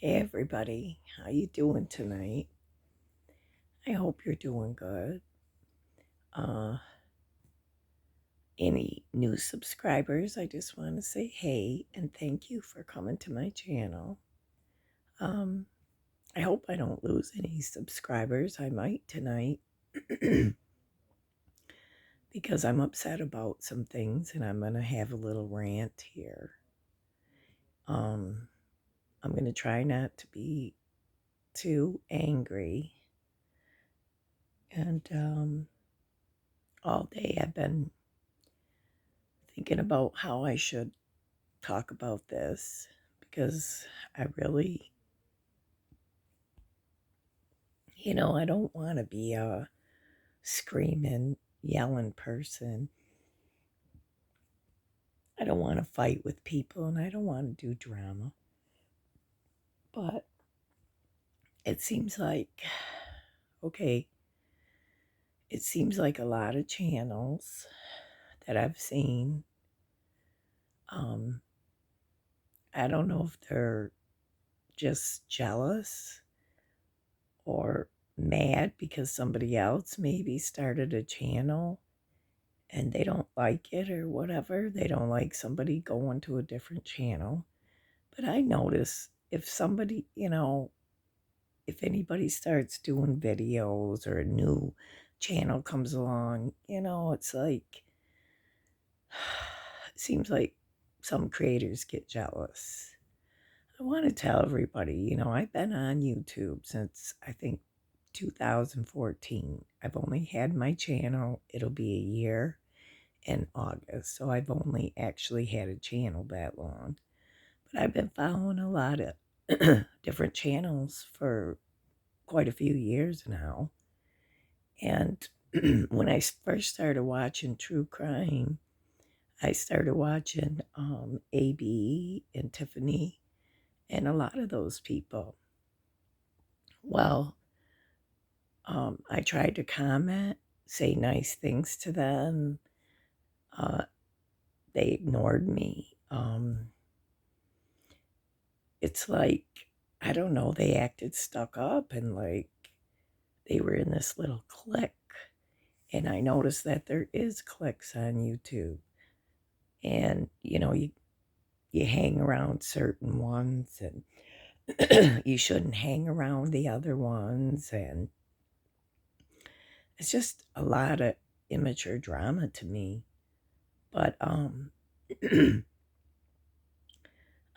Hey everybody, how you doing tonight? I hope you're doing good. Uh any new subscribers, I just want to say hey and thank you for coming to my channel. Um I hope I don't lose any subscribers. I might tonight because I'm upset about some things and I'm going to have a little rant here. Um I'm going to try not to be too angry and all day I've been thinking about how I should talk about this because I really, I don't want to be a screaming, yelling person. I don't want to fight with people and I don't want to do drama. But it seems like, okay, it seems like a lot of channels that I've seen, um, I don't know if they're just jealous or mad because somebody else maybe started a channel and they don't like it or whatever. They don't like somebody going to a different channel. But I notice if somebody, if anybody starts doing videos or a new channel comes along, it's like, it seems like some creators get jealous. I want to tell everybody, I've been on YouTube since I think 2014. I've only had my channel, it'll be a year in August, so I've only actually had a channel that long. But I've been following a lot of different channels for quite a few years now. And when I first started watching true crime, I started watching AB and Tiffany and a lot of those people. Well, I tried to comment, say nice things to them. Uh, they ignored me. It's like, I don't know, they acted stuck up and like they were in this little clique. And I noticed that there is cliques on YouTube. And, you hang around certain ones and you shouldn't hang around the other ones. And it's just a lot of immature drama to me. But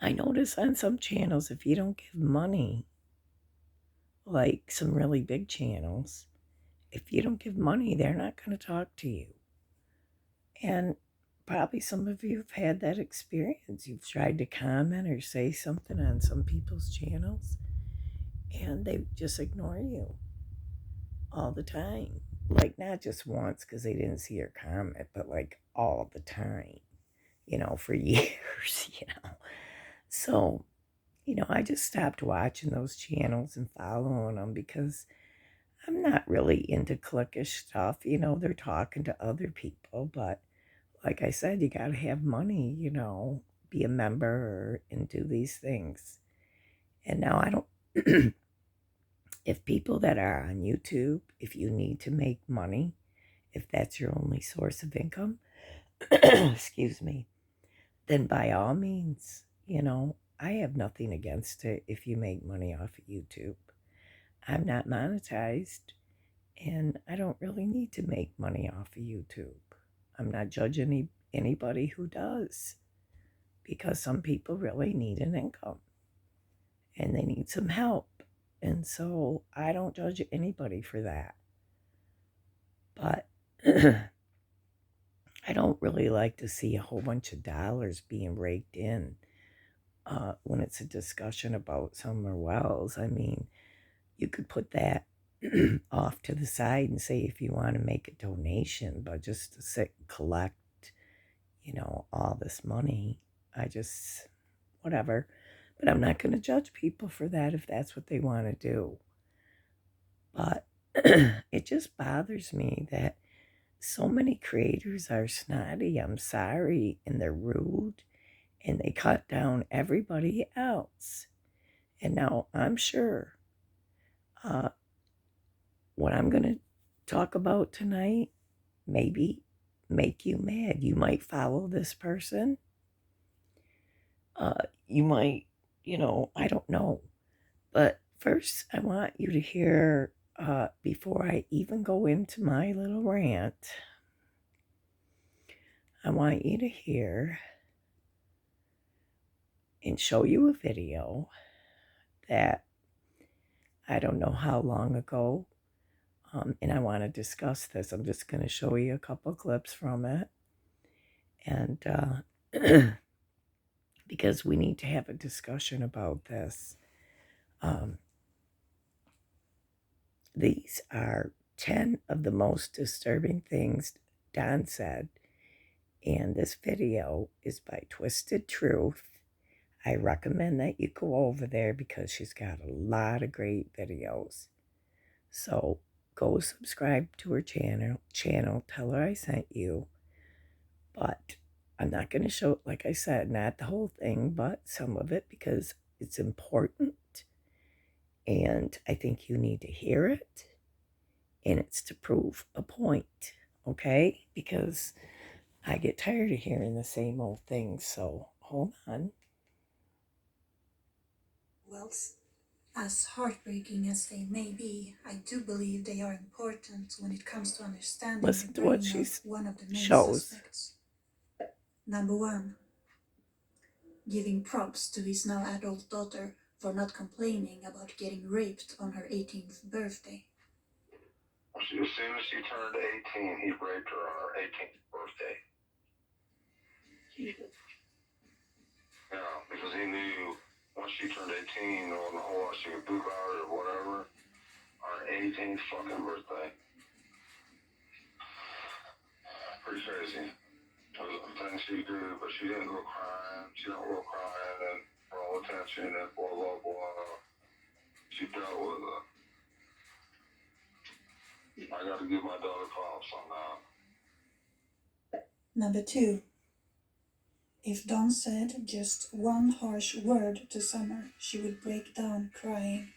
I notice on some channels, if you don't give money, like some really big channels, if you don't give money, they're not going to talk to you. And probably some of you have had that experience. You've tried to comment or say something on some people's channels, and they just ignore you all the time. Like, not just once because they didn't see your comment, but like all the time, for years. So, I just stopped watching those channels and following them because I'm not really into cliquish stuff. They're talking to other people, but like I said, you got to have money, be a member and do these things. And now I don't, if people that are on YouTube, if you need to make money, if that's your only source of income, excuse me, then by all means, I have nothing against it if you make money off of YouTube. I'm not monetized and I don't really need to make money off of YouTube. I'm not judging anybody who does because some people really need an income and they need some help. And so I don't judge anybody for that. But I don't really like to see a whole bunch of dollars being raked in when it's a discussion about Summer Wells. I mean, you could put that off to the side and say if you want to make a donation, but just to sit and collect, all this money, whatever. But I'm not going to judge people for that if that's what they want to do. But it just bothers me that so many creators are snotty, I'm sorry, and they're rude, and they cut down everybody else. And now I'm sure what I'm going to talk about tonight maybe make you mad. You might follow this person. You might, I don't know. But first, I want you to hear, before I even go into my little rant, I want you to hear and show you a video that I don't know how long ago, and I want to discuss this. I'm just going to show you a couple clips from it, and because we need to have a discussion about this. These are 10 of the most disturbing things Don said, and this video is by Twisted Truth. I recommend that you go over there because she's got a lot of great videos. So go subscribe to her channel, tell her I sent you. But I'm not going to show, like I said, not the whole thing, but some of it because it's important. And I think you need to hear it. And it's to prove a point, okay? Because I get tired of hearing the same old thing. So hold on. Well, as heartbreaking as they may be, I do believe they are important when it comes to understanding Listen the to what brain she of one of the main shows. suspects. Number 1, giving props to his now adult daughter for not complaining about getting raped on her 18th birthday. As soon as she turned 18, he raped her on her 18th birthday. Jesus. Yeah, because he knew once she turned 18, or the whole lot she could poop out or whatever, on her 18th fucking birthday. Pretty crazy. It was a thing she do, but she didn't go crying. She don't go crying and for all attention and blah, blah, blah. She dealt with it. I got to give my daughter props on that. Number 2, if Dawn said just one harsh word to Summer, she would break down crying.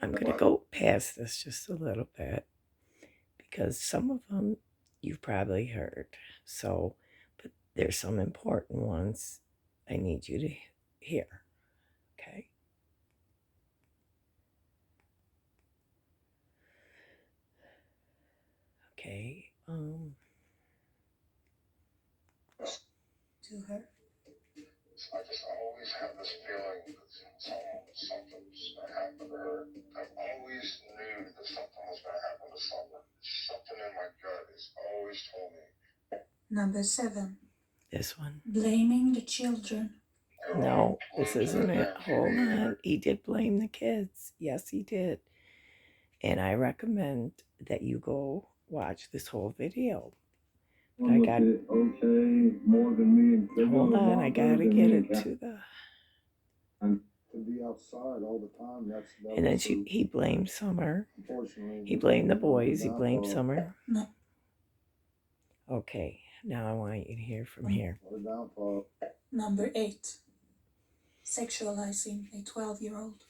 I'm going to go past this just a little bit because some of them you've probably heard. So, but there's some important ones I need you to hear. Okay. Okay. To her. I just always have this feeling that something's going to happen to her. I've always knew that something was going to happen to Summer. Something in my gut has always told me. Number 7. This one. Blaming the children. No, this isn't it. Hold on. He did blame the kids. Yes, he did. And I recommend that you go watch this whole video. But I got more than me. Hold on, I gotta get it to the. To be outside all the time. And then he blamed Summer. He blamed the boys. He blamed Summer. No. Okay, now I want you to hear from here. Number 8. Sexualizing a 12-year-old.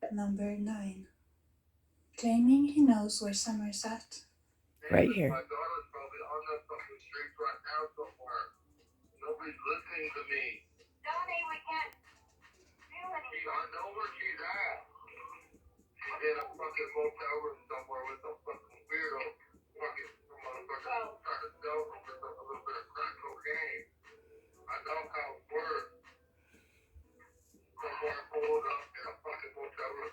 Number 9. Claiming he knows where Summer's at. Right here. My daughter's probably on the fucking streets right now somewhere. Nobody's listening to me. Donnie, we can't do anything. I know where she's at. She's in a fucking motel room somewhere with some fucking weirdo fucking motherfucker trying to sell her with a little bit of crack cocaine. I know how it works. Somewhere pulled up in a fucking motel room.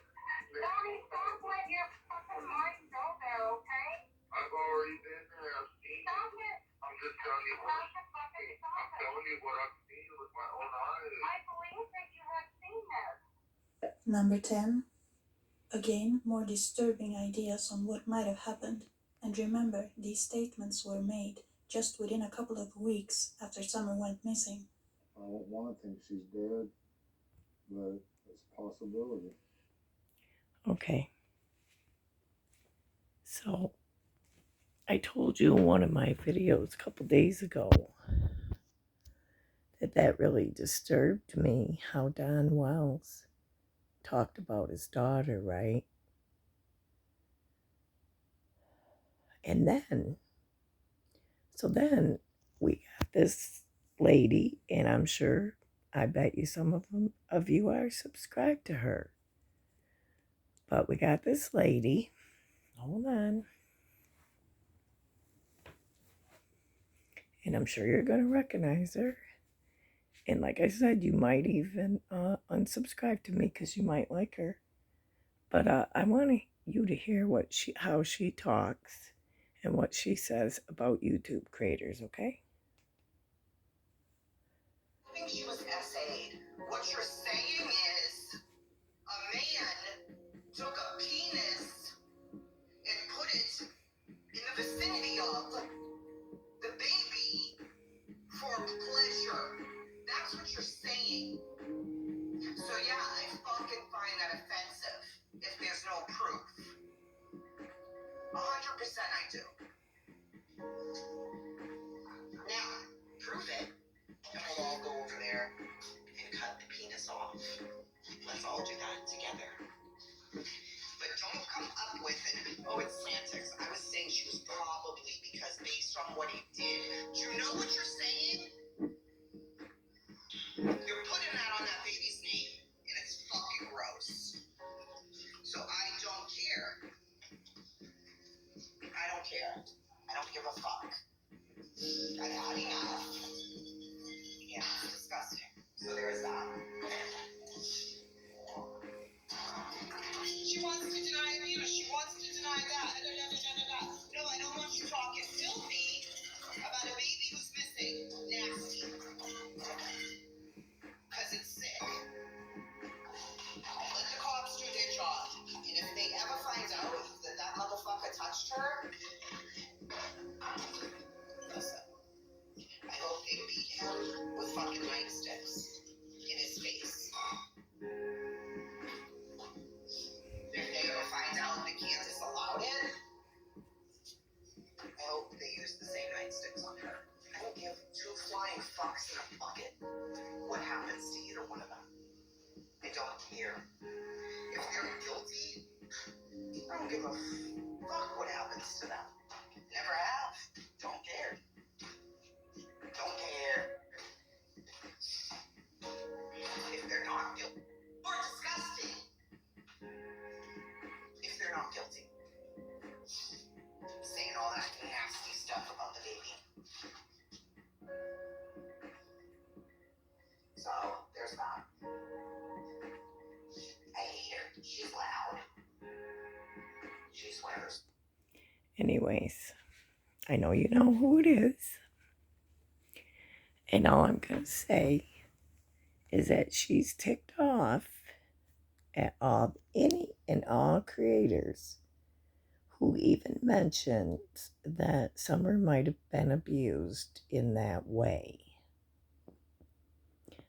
Donnie, stop letting your fucking mind go there, okay? I've already been there. I've seen it. Stop it. I'm just telling you what Stop it, fucking stop I'm it. telling you what I've seen with my own eyes. I believe that you have seen this. Number 10. Again, more disturbing ideas on what might have happened. And remember, these statements were made just within a couple of weeks after Summer went missing. I don't want to think she's dead, but it's a possibility. Okay. So, I told you in one of my videos a couple days ago that really disturbed me how Don Wells talked about his daughter, right? And then we got this lady, and I'm sure, I bet you some of you are subscribed to her. But we got this lady, hold on, and I'm sure you're going to recognize her. And like I said, you might even unsubscribe to me because you might like her. But I want you to hear how she talks and what she says about YouTube creators, okay? I think she was SA'd. What you're saying is a man took a penis and put it in the vicinity of the baby for pleasure. That's what you're saying. So yeah, I fucking find that offensive if there's no proof. 100% I do. Now, prove it, and we'll all go over there and cut the penis off. Let's all do that together. But don't come up with it. Oh, it's semantics. I was saying she was probably because based on what he did. Do you know what you're saying? You're putting that on that baby's name, and it's fucking gross. So I don't care. I don't care. I don't give a fuck. I've had enough. Yeah, it's disgusting. So there's that. She wants to deny abuse. She wants to deny that. No, I don't want you talking filthy about a baby who's missing. Nasty. Because it's sick. Let the cops do their job. And if they ever find out that motherfucker touched her, listen, I hope they beat him with fucking nightsticks in his face. If they ever find out that Kansas allowed it, I hope they use the same nightsticks on her. I don't give two flying fucks in a bucket what happens to either one of them. I don't care. If they're guilty, I don't give a fuck what happens to them. Never have. Don't care. Don't care. If they're not guilty. Or disgusting. If they're not guilty. Saying all that nasty stuff about the baby. So, there's that. I hate her. She's loud. She swears. Anyways, I know you know who it is. And all I'm going to say is that she's ticked off at any and all creators who even mentioned that Summer might have been abused in that way.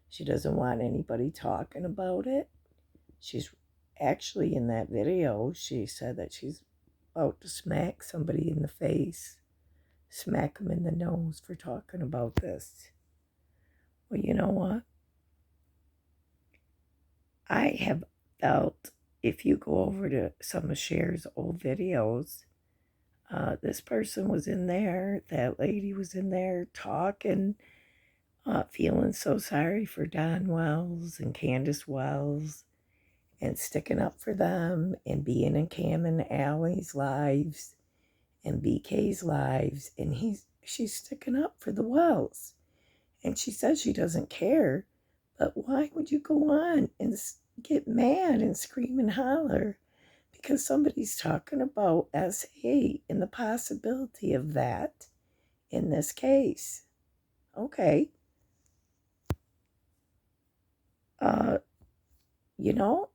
She doesn't want anybody talking about it. She's actually, in that video, she said that she's about to smack somebody in the face, smack them in the nose for talking about this. Well, you know what? I have felt, if you go over to some of Cher's old videos, this person was in there, that lady was in there talking, feeling so sorry for Don Wells and Candace Wells, and sticking up for them, and being in Cam and Allie's lives and BK's lives, and she's sticking up for the Wells. And she says she doesn't care, but why would you go on and get mad and scream and holler because somebody's talking about SA and the possibility of that in this case? Okay.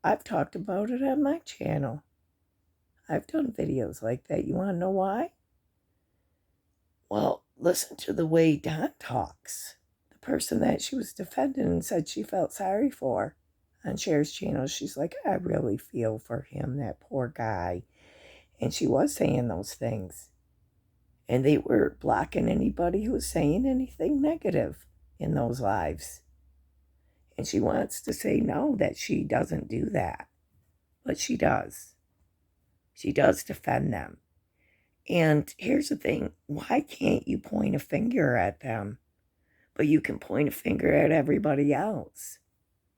I've talked about it on my channel. I've done videos like that. You want to know why? Well, listen to the way Dawn talks. The person that she was defending and said she felt sorry for on Cher's channel, she's like, I really feel for him, that poor guy. And she was saying those things. And they were blocking anybody who was saying anything negative in those lives. And she wants to say no, that she doesn't do that. But she does. She does defend them. And here's the thing. Why can't you point a finger at them? But you can point a finger at everybody else.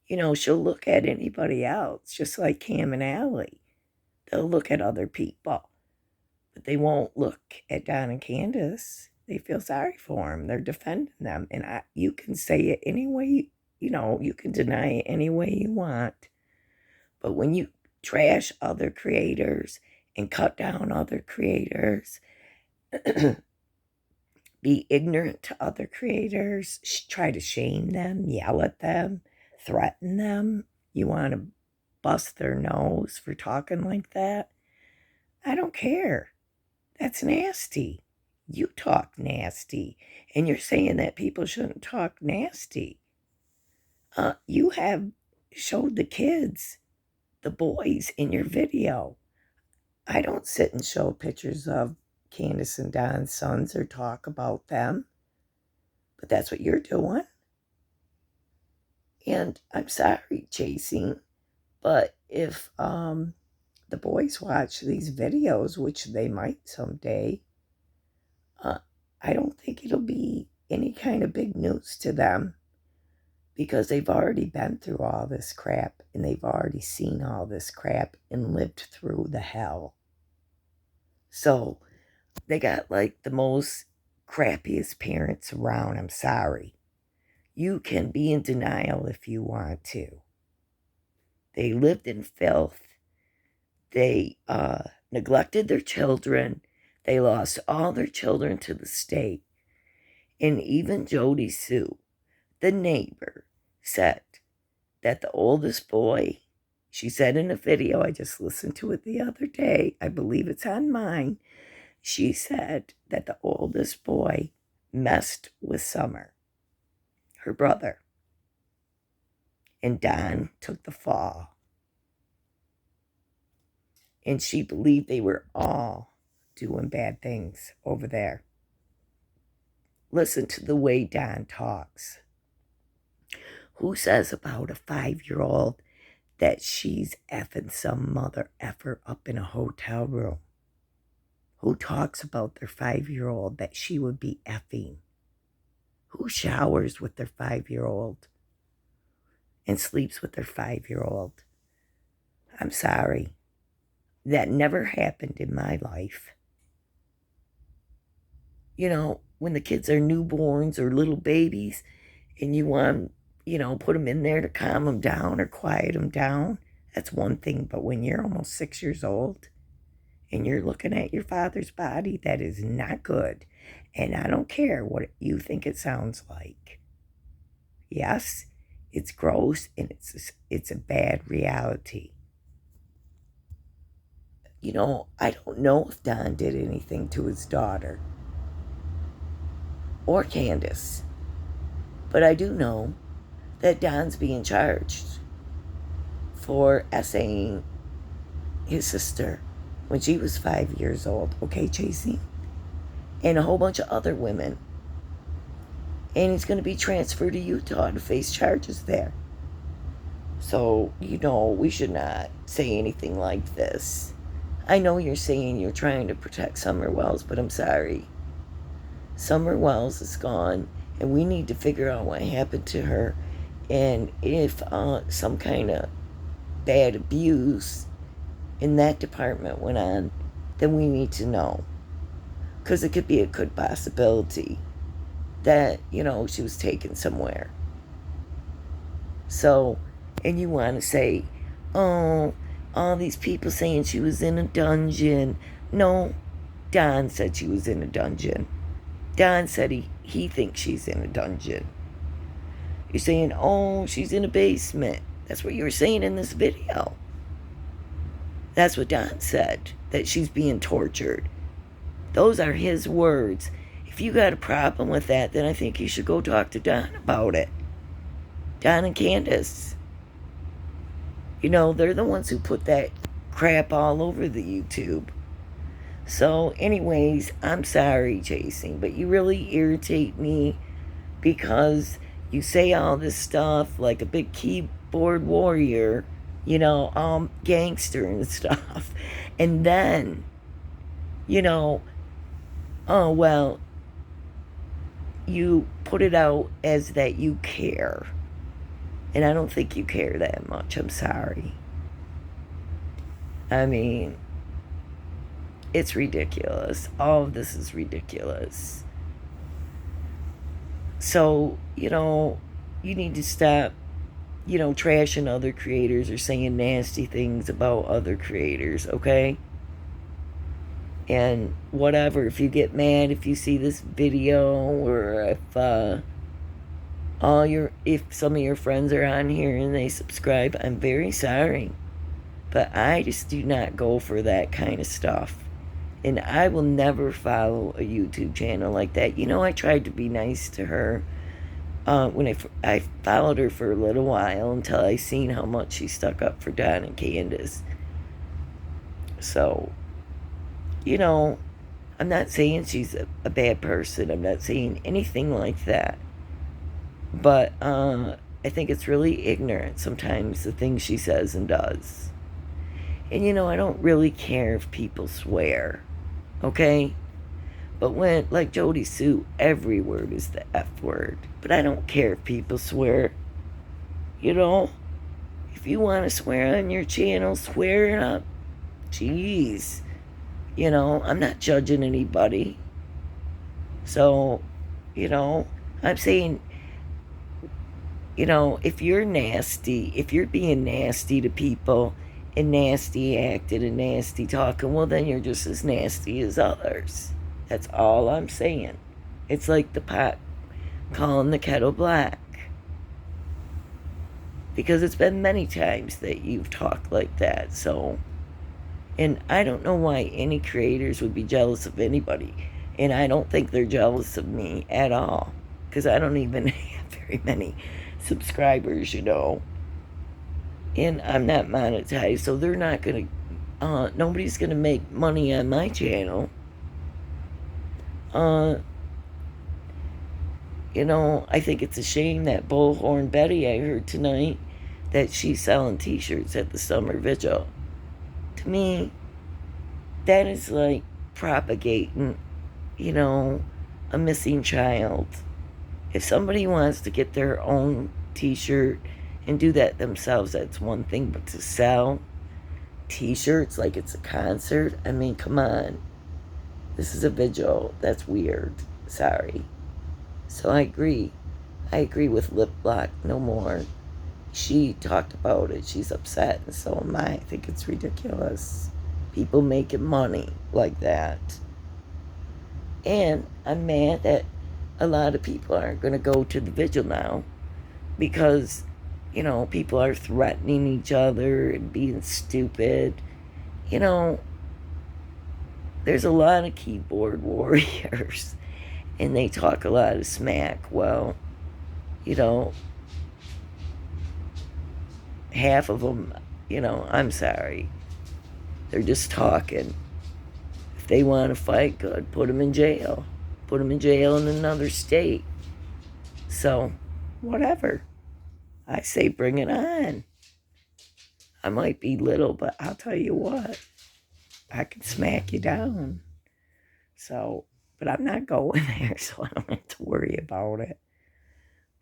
She'll look at anybody else, just like Cam and Allie. They'll look at other people. But they won't look at Don and Candace. They feel sorry for them. They're defending them. And you can say it any way, you can deny it any way you want. But when you trash other creators and cut down other creators, be ignorant to other creators, try to shame them, yell at them, threaten them, you want to bust their nose for talking like that, I don't care. That's nasty. You talk nasty, and you're saying that people shouldn't talk nasty. You have showed the kids, the boys, in your video. I don't sit and show pictures of Candace and Don's sons or talk about them, but that's what you're doing. And I'm sorry, Chasing, but if the boys watch these videos, which they might someday, I don't think it'll be any kind of big news to them, because they've already been through all this crap, and they've already seen all this crap and lived through the hell. So they got like the most crappiest parents around. I'm sorry. You can be in denial if you want to. They lived in filth. They neglected their children. They lost all their children to the state. And even Jody Sue, the neighbor, said that the oldest boy, she said in a video, I just listened to it the other day, I believe it's on mine, she said that the oldest boy messed with Summer, her brother, and Don took the fall. And she believed they were all doing bad things over there. Listen to the way Don talks. Who says about a 5-year-old that she's effing some mother effer up in a hotel room? Who talks about their 5-year-old that she would be effing? Who showers with their 5-year-old and sleeps with their 5-year-old? I'm sorry. That never happened in my life. When the kids are newborns or little babies and you want, put them in there to calm them down or quiet them down, that's one thing. But when you're almost 6 years old and you're looking at your father's body, that is not good. And I don't care what you think it sounds like. Yes, it's gross and it's a bad reality. I don't know if Don did anything to his daughter or Candace, but I do know that Don's being charged for essaying his sister when she was 5 years old, okay, Chasey? And a whole bunch of other women. And he's going to be transferred to Utah to face charges there. So, we should not say anything like this. I know you're saying you're trying to protect Summer Wells, but I'm sorry. Summer Wells is gone, and we need to figure out what happened to her. And if some kind of bad abuse in that department went on, then we need to know. Because it could be a good possibility that, she was taken somewhere. So, and you want to say, oh, all these people saying she was in a dungeon. No, Don said she was in a dungeon. Don said he thinks she's in a dungeon. You're saying, oh, she's in a basement. That's what you were saying in this video. That's what Don said, that she's being tortured. Those are his words. If you got a problem with that, then I think you should go talk to Don about it. Don and Candace. You know, they're the ones who put that crap all over the YouTube. So, anyways, I'm sorry, Chasing, but you really irritate me because you say all this stuff like a big keyboard warrior, you know, gangster and stuff. And then, you know, oh, well, you put it out as that you care. And I don't think you care that much. I'm sorry. I mean, it's ridiculous. All of this is ridiculous. So, you know, you need to stop, you know, trashing other creators or saying nasty things about other creators, okay? And whatever, if you get mad if you see this video, or if some of your friends are on here and they subscribe, I'm very sorry. But I just do not go for that kind of stuff. And I will never follow a YouTube channel like that. You know, I tried to be nice to her when I followed her for a little while until I seen how much she stuck up for Don and Candace. So, you know, I'm not saying she's a bad person. I'm not saying anything like that. But I think it's really ignorant sometimes, the things she says and does. And you know, I don't really care if people swear, okay? But when, like Jody Sue, every word is the F word. But I don't care if people swear. You know, if you want to swear on your channel, swear it up. Jeez. You know, I'm not judging anybody. So, you know, I'm saying, you know, if you're nasty, if you're being nasty to people and nasty acting and nasty talking, well, then you're just as nasty as others. That's all I'm saying. It's like the pot calling the kettle black. Because it's been many times that you've talked like that. So, and I don't know why any creators would be jealous of anybody. And I don't think they're jealous of me at all. Because I don't even have very many subscribers, you know. And I'm not monetized. So they're not going to, nobody's going to make money on my channel. You know, I think it's a shame that Bullhorn Betty I heard tonight that she's selling t-shirts at the summer vigil. To me, that is like propagating, you know, a missing child. If somebody wants to get their own t-shirt and do that themselves, that's one thing. But to sell t-shirts like it's a concert, I mean, come on. This is a vigil. That's weird. Sorry. So I agree. I agree with Lip Lock no more. She talked about it. She's upset, and so am I. I think it's ridiculous. People making money like that. And I'm mad that a lot of people aren't going to go to the vigil now because, you know, people are threatening each other and being stupid. You know, there's a lot of keyboard warriors and they talk a lot of smack. Well, you know, half of them, you know, I'm sorry. They're just talking. If they want to fight, good. Put them in jail. Put them in jail in another state. So, whatever. I say bring it on. I might be little, but I'll tell you what. I can smack you down. So, but I'm not going there, so I don't have to worry about it.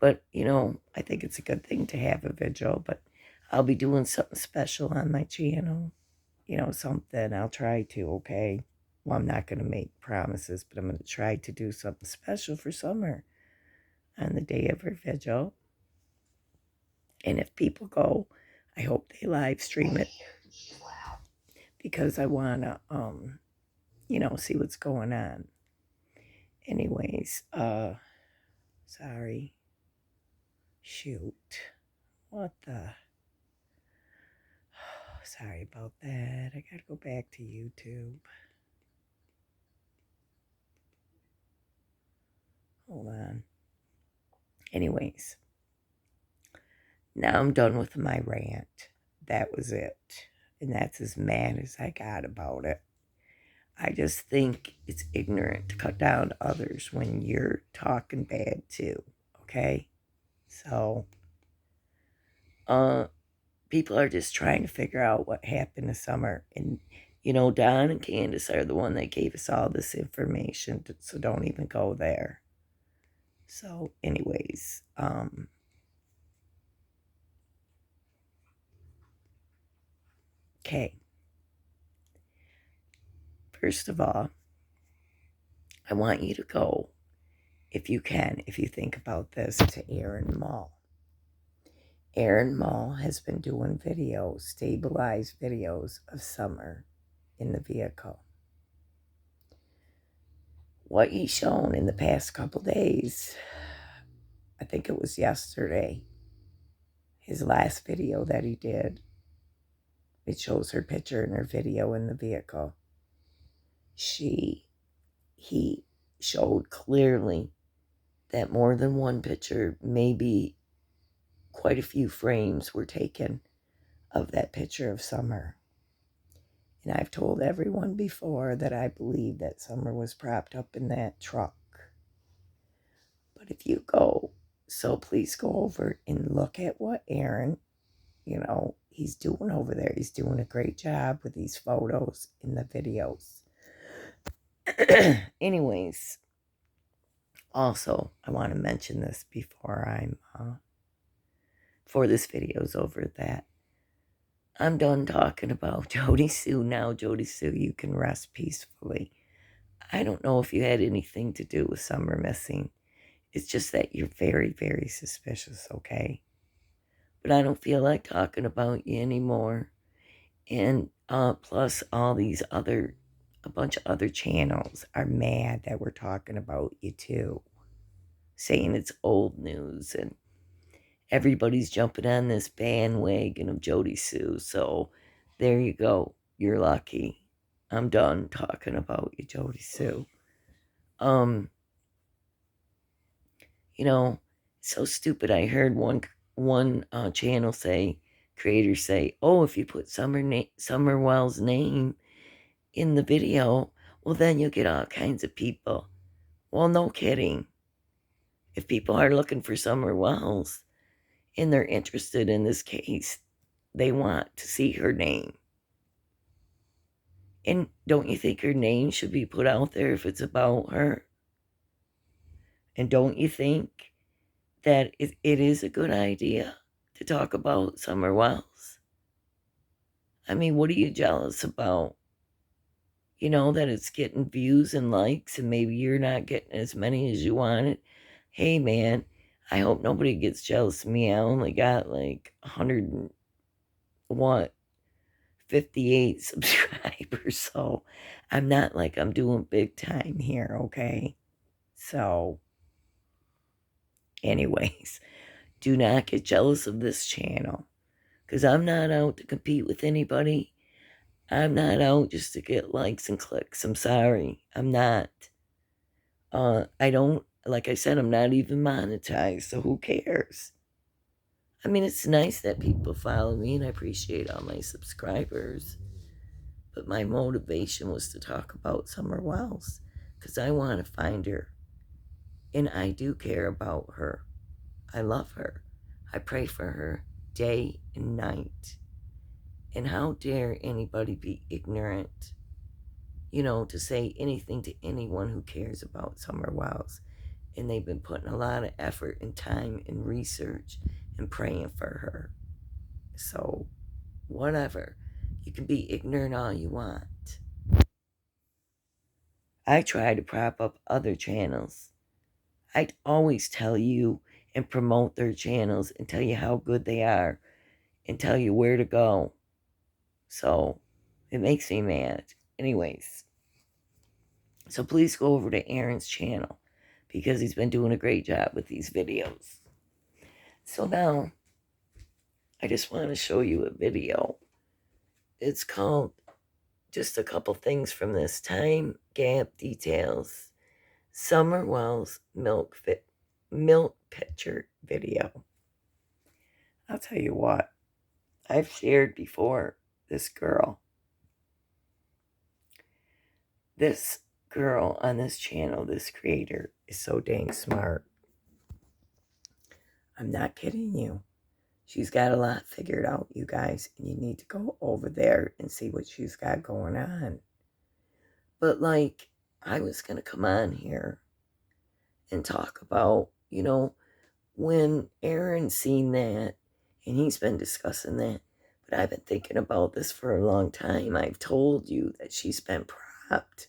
But, you know, I think it's a good thing to have a vigil, but I'll be doing something special on my channel. You know, something I'll try to, okay? Well, I'm not going to make promises, but I'm going to try to do something special for Summer on the day of her vigil. And if people go, I hope they live stream it because I want to, you know, see what's going on. Anyways, sorry. Shoot. What the? sorry about that. I gotta go back to YouTube. Hold on. Anyways, now I'm done with my rant. That was it. And that's as mad as I got about it. I just think it's ignorant to cut down others when you're talking bad too. Okay? So, people are just trying to figure out what happened this summer. And, Don and Candace are the one that gave us all this information, so don't even go there. So, anyways, okay. First of all, I want you to go, if you can, if you think about this, to Aaron Mall. Aaron Mall has been doing videos, stabilized videos of summer in the vehicle. What he's shown in the past couple days, I think it was yesterday, his last video that he did, it shows her picture and her video in the vehicle. He showed clearly that more than one picture, maybe quite a few frames were taken of that picture of Summer. And I've told everyone before that I believe that Summer was propped up in that truck. But if you go, so please go over and look at what Aaron, he's doing over there. He's doing a great job with these photos and the videos. Anyways, also, I want to mention this before this video's over, that I'm done talking about Jody Sue now. Jody Sue, you can rest peacefully. I don't know if you had anything to do with Summer missing. It's just that you're very, very suspicious, okay? But I don't feel like talking about you anymore. And plus all these a bunch of other channels are mad that we're talking about you too. Saying it's old news, and everybody's jumping on this bandwagon of Jody Sue. So there you go. You're lucky. I'm done talking about you, Jody Sue. So stupid. I heard one channel creator say, "Oh, if you put Summer Wells' name in the video, well, then you'll get all kinds of people." Well, no kidding. If people are looking for Summer Wells and they're interested in this case, they want to see her name. And don't you think her name should be put out there if it's about her? And don't you think that it is a good idea to talk about Summer Wells? I mean, what are you jealous about? That it's getting views and likes, and maybe you're not getting as many as you wanted. Hey, man, I hope nobody gets jealous of me. I only got like 58 subscribers, so I'm not like I'm doing big time here, okay? So, anyways, do not get jealous of this channel, because I'm not out to compete with anybody. I'm not out just to get likes and clicks. I'm sorry. I'm not. I don't, like I said, I'm not even monetized, so who cares? I mean, it's nice that people follow me, and I appreciate all my subscribers. But my motivation was to talk about Summer Wells, because I want to find her. And I do care about her. I love her. I pray for her day and night. And how dare anybody be ignorant, to say anything to anyone who cares about Summer Wells. And they've been putting a lot of effort and time and research and praying for her. So, whatever. You can be ignorant all you want. I try to prop up other channels. I always tell you and promote their channels and tell you how good they are and tell you where to go. So, it makes me mad. Anyways, so please go over to Aaron's channel, because he's been doing a great job with these videos. So now, I just want to show you a video It's called Just a Couple Things from This Time Gap Details. Summer Wells milk pitcher video. I'll tell you what, I've shared before this girl. This girl on this channel, this creator, is so dang smart. I'm not kidding you. She's got a lot figured out, you guys, and you need to go over there and see what she's got going on. But like, I was going to come on here and talk about, when Aaron's seen that, and he's been discussing that, but I've been thinking about this for a long time. I've told you that she's been propped.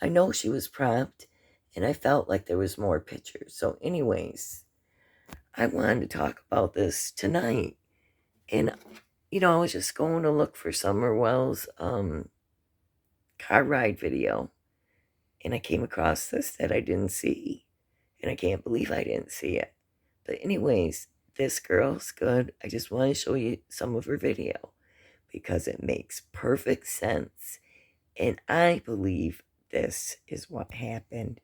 I know she was propped, and I felt like there was more pictures. So anyways, I wanted to talk about this tonight. And, I was just going to look for Summer Wells' car ride video. And I came across this that I didn't see. And I can't believe I didn't see it. But anyways, this girl's good. I just want to show you some of her video because it makes perfect sense. And I believe this is what happened.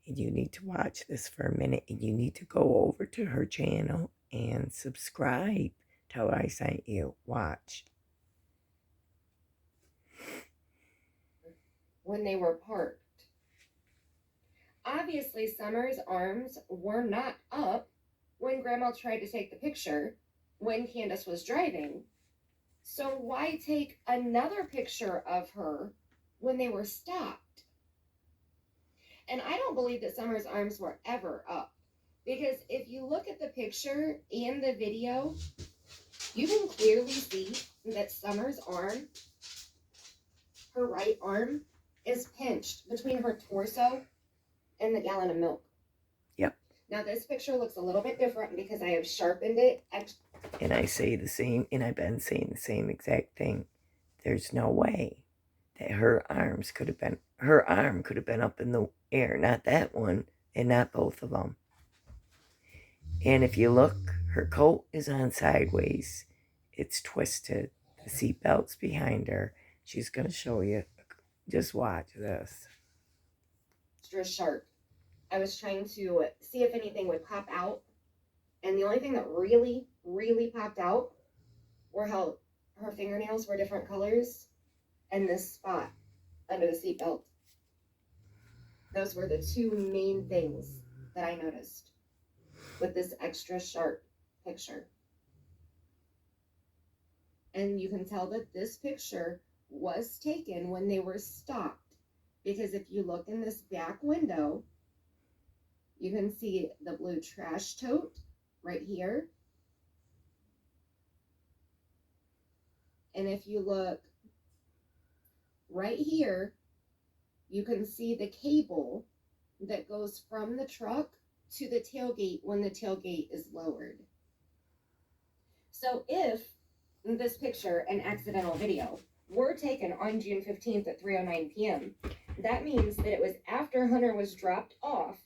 And you need to watch this for a minute. And you need to go over to her channel and subscribe. Tell her I sent you. Watch. When they were parked. Obviously, Summer's arms were not up when Grandma tried to take the picture when Candace was driving. So why take another picture of her when they were stopped? And I don't believe that Summer's arms were ever up, because if you look at the picture and the video, you can clearly see that Summer's arm, her right arm, is pinched between her torso and the gallon of milk. Yep. Now this picture looks a little bit different because I have sharpened it. And I say the same, and I've been saying the same exact thing. There's no way that her arm could have been up in the air, not that one, and not both of them. And if you look, her coat is on sideways. It's twisted. The seatbelt's behind her. She's going to show you. Just watch this. Extra sharp. I was trying to see if anything would pop out. And the only thing that really, really popped out were how her fingernails were different colors and this spot under the seatbelt. Those were the two main things that I noticed with this extra sharp picture. And you can tell that this picture was taken when they were stopped, because if you look in this back window, you can see the blue trash tote right here. And if you look right here, you can see the cable that goes from the truck to the tailgate when the tailgate is lowered. So if this picture and accidental video were taken on June 15th at 3:09 p.m., that means that it was after Hunter was dropped off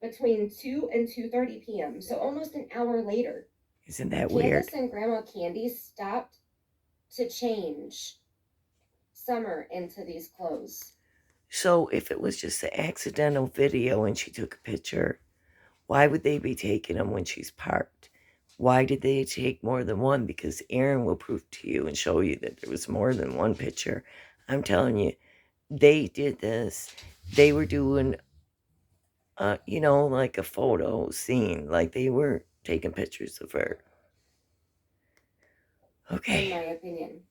between 2 and 2:30 p.m., so almost an hour later. Isn't that weird? Candace and Grandma Candy stopped to change Summer into these clothes. So if it was just an accidental video and she took a picture, why would they be taking them when she's parked? Why did they take more than one? Because Aaron will prove to you and show you that there was more than one picture. I'm telling you, they did this. They were doing, like a photo scene. Like they were taking pictures of her. Okay. In my opinion.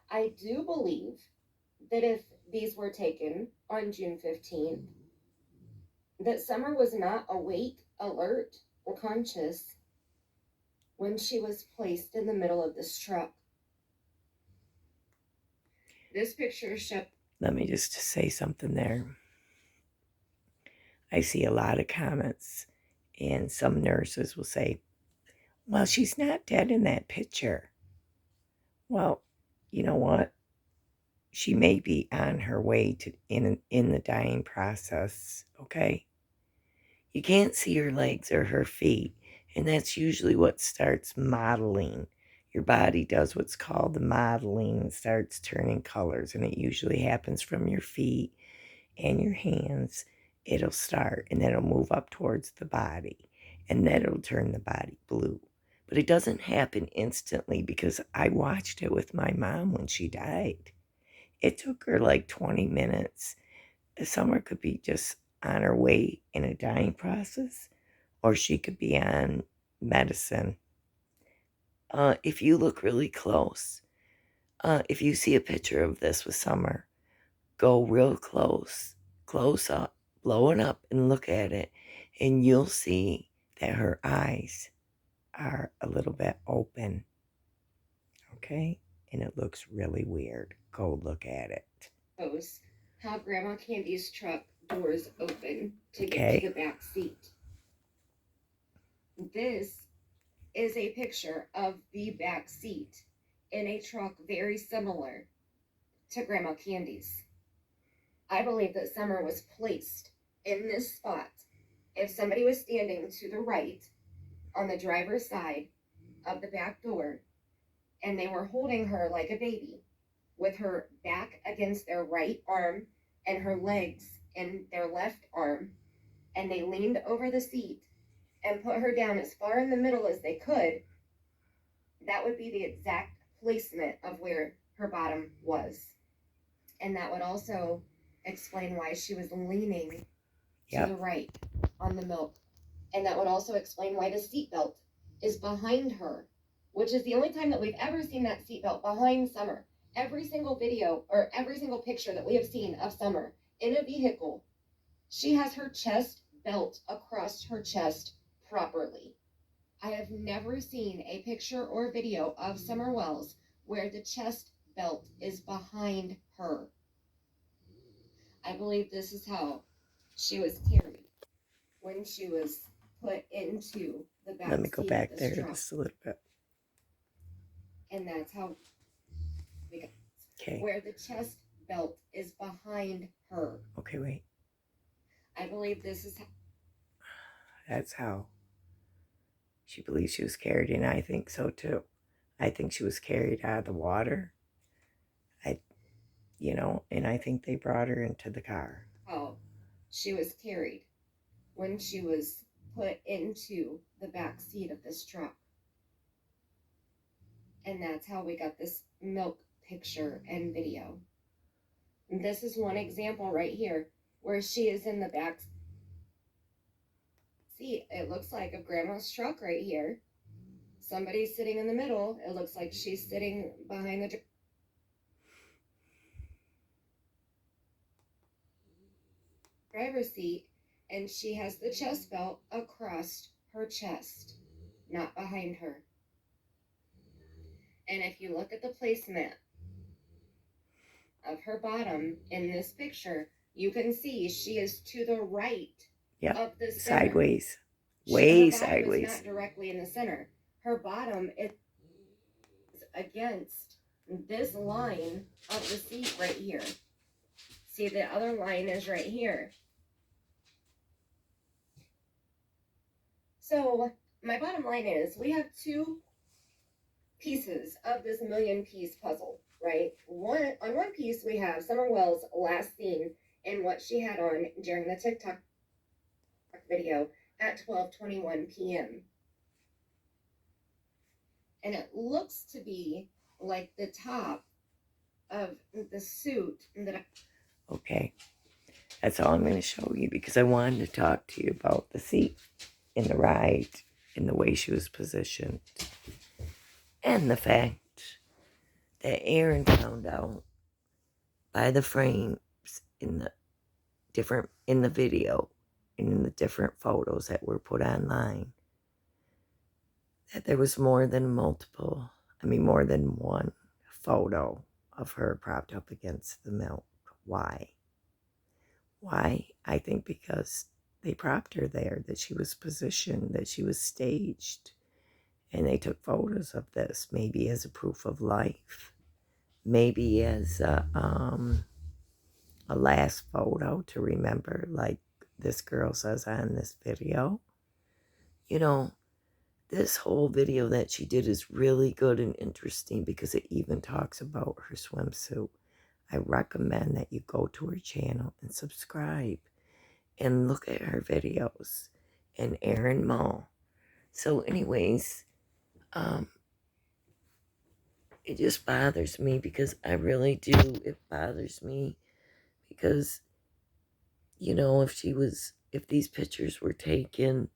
I do believe that if these were taken on June 15th, that Summer was not awake, alert, or conscious when she was placed in the middle of this truck. This picture shows. Let me just say something there. I see a lot of comments, and some nurses will say, well, she's not dead in that picture. Well, you know what? She may be on her way to in the dying process, okay? You can't see her legs or her feet, and that's usually what starts modeling your body does what's called the modeling and starts turning colors, and it usually happens from your feet and your hands. It'll start, and then it'll move up towards the body, and then it'll turn the body blue. But it doesn't happen instantly, because I watched it with my mom when she died. It took her like 20 minutes. Summer could be just on her way in a dying process, or she could be on medicine. If you look really close, if you see a picture of this with Summer, go real close, close up, blow it up and look at it, and you'll see that her eyes are a little bit open. Okay? And it looks really weird. Go look at it. How Grandma Candy's truck doors open to get Okay. to the back seat. This is a picture of the back seat in a truck very similar to Grandma Candy's. I believe that Summer was placed in this spot. If somebody was standing to the right on the driver's side of the back door and they were holding her like a baby with her back against their right arm and her legs in their left arm, and they leaned over the seat and put her down as far in the middle as they could, that would be the exact placement of where her bottom was. And that would also explain why she was leaning to the right on the milk. And that would also explain why the seatbelt is behind her, which is the only time that we've ever seen that seatbelt behind Summer. Every single video or every single picture that we have seen of Summer in a vehicle, she has her chest belt across her chest properly. I have never seen a picture or video of Summer Wells where the chest belt is behind her. I believe this is how she was carried when she was put into the back. Let me go back there just a little bit. And that's how we got Okay. Where the chest belt is behind her. Okay, wait. I believe this is how. That's how she believes she was carried, and I think so too. I think she was carried out of the water. And I think they brought her into the car. How she was carried when she was put into the back seat of this truck. And that's how we got this milk picture and video. And this is one example right here where she is in the back seat. It looks like a grandma's truck right here. Somebody's sitting in the middle. It looks like she's sitting behind the driver's seat, and she has the chest belt across her chest, not behind her. And if you look at the placement of her bottom in this picture, you can see she is to the right of the center. Sideways. Way her sideways. Is not directly in the center. Her bottom is against this line of the seat right here. See, the other line is right here. So my bottom line is we have two pieces of this million-piece puzzle, right? On one piece, we have Summer Wells' last scene and what she had on during the TikTok video at 12:21 p.m. And it looks to be like the top of the suit that Okay. That's all I'm going to show you, because I wanted to talk to you about the seat in the ride and the way she was positioned. And the fact that Aaron found out by the frames in the video and in the different photos that were put online that there was more than one photo of her propped up against the milk. Why? Why? I think because they propped her there, that she was positioned, that she was staged. And they took photos of this, maybe as a proof of life, maybe as a last photo to remember, like this girl says on this video. this whole video that she did is really good and interesting because it even talks about her swimsuit. I recommend that you go to her channel and subscribe and look at her videos and Erin Mull. So anyways, it just bothers me because I really do. It bothers me because, you know, if these pictures were taken,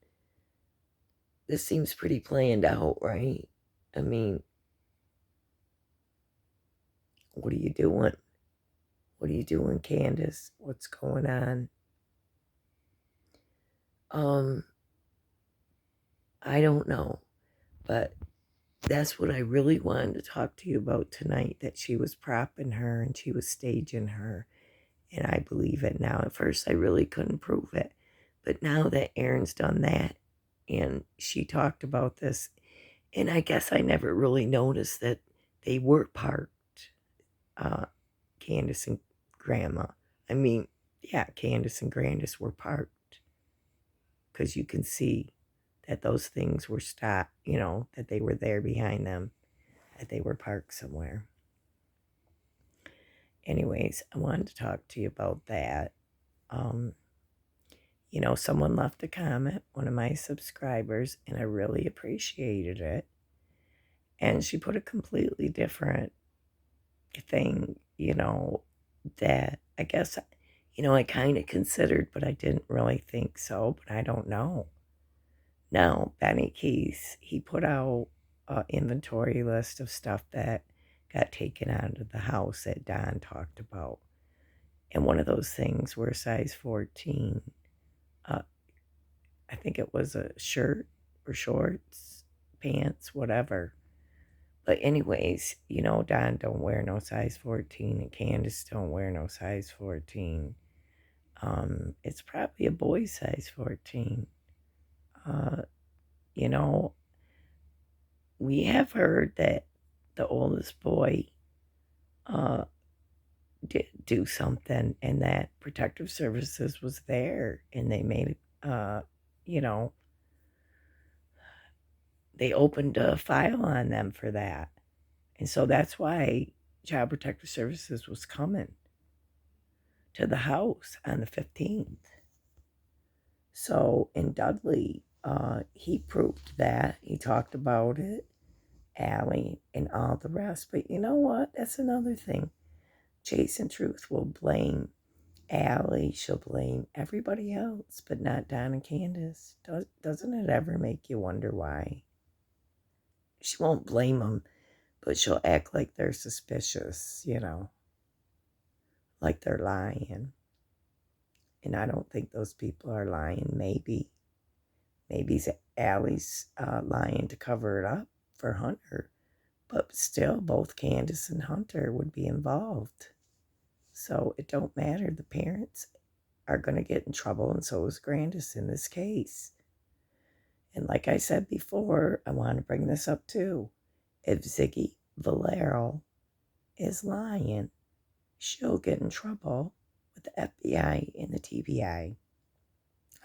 this seems pretty planned out, right? I mean, what are you doing? What are you doing, Candace? What's going on? I don't know, but that's what I really wanted to talk to you about tonight, that she was propping her and she was staging her. And I believe it now. At first, I really couldn't prove it. But now that Erin's done that and she talked about this, and I guess I never really noticed that they were parked, Candace and Grandma. I mean, yeah, Candace and Grandis were parked because you can see that those things were stopped, you know, that they were there behind them, that they were parked somewhere. Anyways, I wanted to talk to you about that. You know, someone left a comment, one of my subscribers, and I really appreciated it. And she put a completely different thing, you know, that I guess, you know, I kind of considered, but I didn't really think so, but I don't know. Now, Benny Keys, he put out an inventory list of stuff that got taken out of the house that Don talked about. And one of those things were size 14. I think it was a shirt or shorts, pants, whatever. But anyways, you know, Don don't wear no size 14 and Candace don't wear no size 14. It's probably a boy size 14. You know, we have heard that the oldest boy did do something and that Protective Services was there and they made, you know, they opened a file on them for that. And so that's why Child Protective Services was coming to the house on the 15th. So in Dudley, he proved that. He talked about it, Allie, and all the rest. But you know what? That's another thing. Chase and Truth will blame Allie. She'll blame everybody else, but not Don and Candace. Doesn't it ever make you wonder why? She won't blame them, but she'll act like they're suspicious, you know, like they're lying. And I don't think those people are lying. Maybe Allie's lying to cover it up for Hunter. But still, both Candace and Hunter would be involved. So it don't matter. The parents are going to get in trouble, and so is Grandis in this case. And like I said before, I want to bring this up too. If Ziggy Valero is lying, she'll get in trouble with the FBI and the TBI.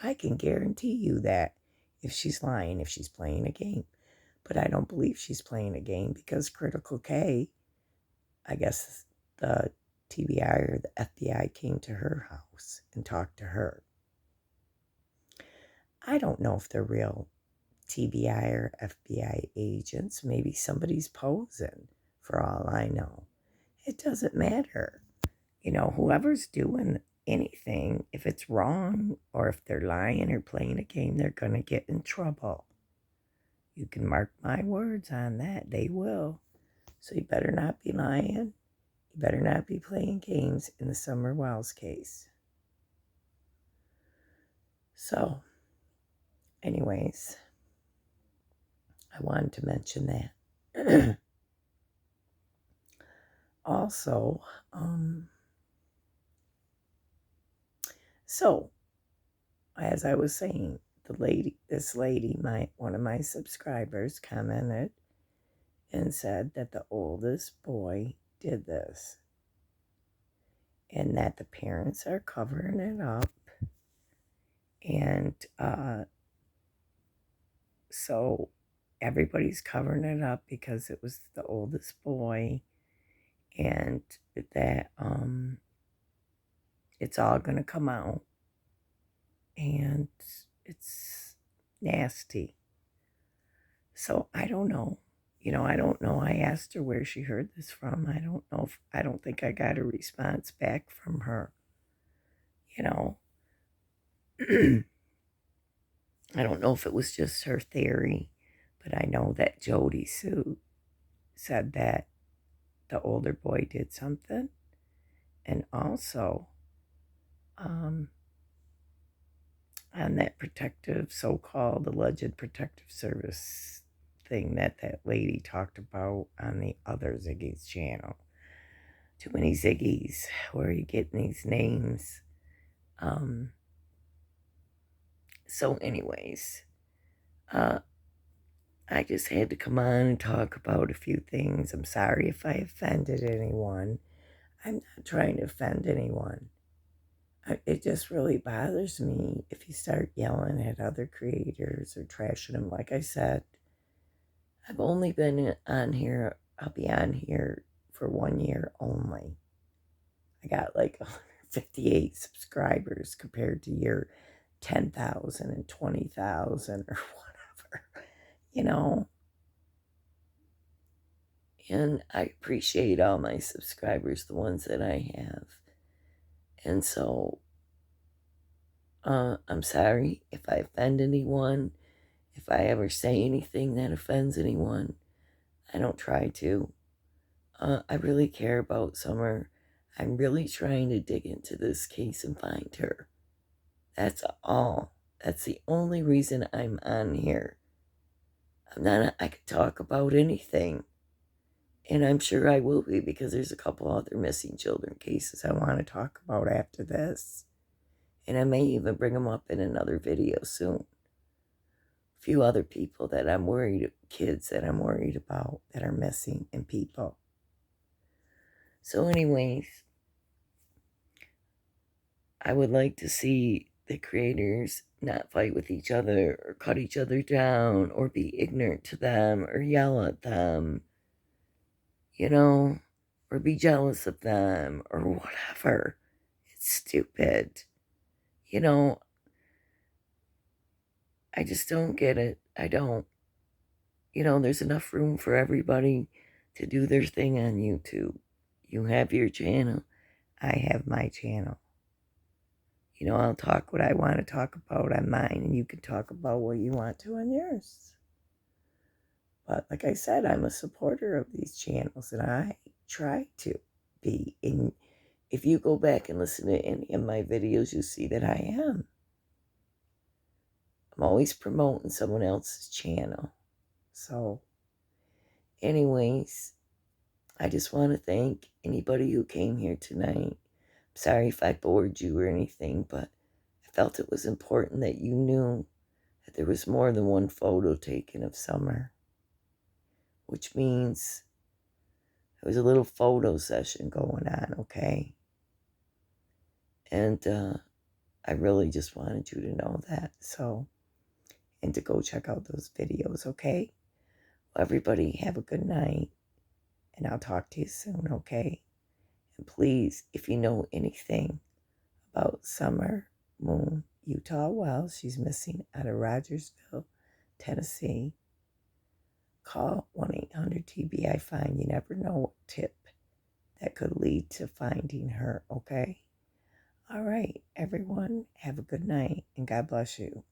I can guarantee you that if she's lying, if she's playing a game. But I don't believe she's playing a game because Critical K, I guess the TBI or the FBI came to her house and talked to her. I don't know if they're real TBI or FBI agents. Maybe somebody's posing, for all I know. It doesn't matter. You know, whoever's doing anything, if it's wrong or if they're lying or playing a game, they're going to get in trouble. You can mark my words on that. They will. So you better not be lying. You better not be playing games in the Summer Wells case. So, anyways, I wanted to mention that. Also, so as I was saying, this lady, one of my subscribers commented and said that the oldest boy did this and that the parents are covering it up. And so everybody's covering it up because it was the oldest boy, and that it's all going to come out, and it's nasty. So I don't know. I don't know. I asked her where she heard this from. I don't know I don't think I got a response back from her. I don't know if it was just her theory, but I know that Jody Sue said that the older boy did something. And also, on that so-called alleged protective service thing that lady talked about on the other Ziggy's channel. Too many Ziggies. Where are you getting these names? So anyways, I just had to come on and talk about a few things. I'm sorry if I offended anyone. I'm not trying to offend anyone. It just really bothers me if you start yelling at other creators or trashing them. Like I said, I've only been on here, I'll be on here for 1 year only. I got like 58 subscribers compared to your 10,000 and 20,000 or whatever, you know. And I appreciate all my subscribers, the ones that I have. And so, I'm sorry if I offend anyone. If I ever say anything that offends anyone, I don't try to. I really care about Summer. I'm really trying to dig into this case and find her. That's all. That's the only reason I'm on here. I could talk about anything. And I'm sure I will be, because there's a couple other missing children cases I want to talk about after this. And I may even bring them up in another video soon. A few other people that I'm worried, kids that I'm worried about that are missing, and people. So anyways, I would like to see the creators not fight with each other or cut each other down or be ignorant to them or yell at them, or be jealous of them or whatever. It's stupid. I just don't get it. I don't. There's enough room for everybody to do their thing on YouTube. You have your channel. I have my channel. I'll talk what I want to talk about on mine, and you can talk about what you want to on yours. But like I said, I'm a supporter of these channels, and I try to be. And if you go back and listen to any of my videos, you see that I am. I'm always promoting someone else's channel. So, anyways, I just want to thank anybody who came here tonight. Sorry if I bored you or anything, but I felt it was important that you knew that there was more than one photo taken of Summer, which means there was a little photo session going on, okay? And I really just wanted you to know that. So, and to go check out those videos, okay? Well, everybody have a good night, and I'll talk to you soon, okay? And please, if you know anything about Summer Moon Utah Wells, she's missing out of Rogersville, Tennessee, call 1-800-TBI-FIND. You never know what tip that could lead to finding her, okay? All right, everyone, have a good night, and God bless you.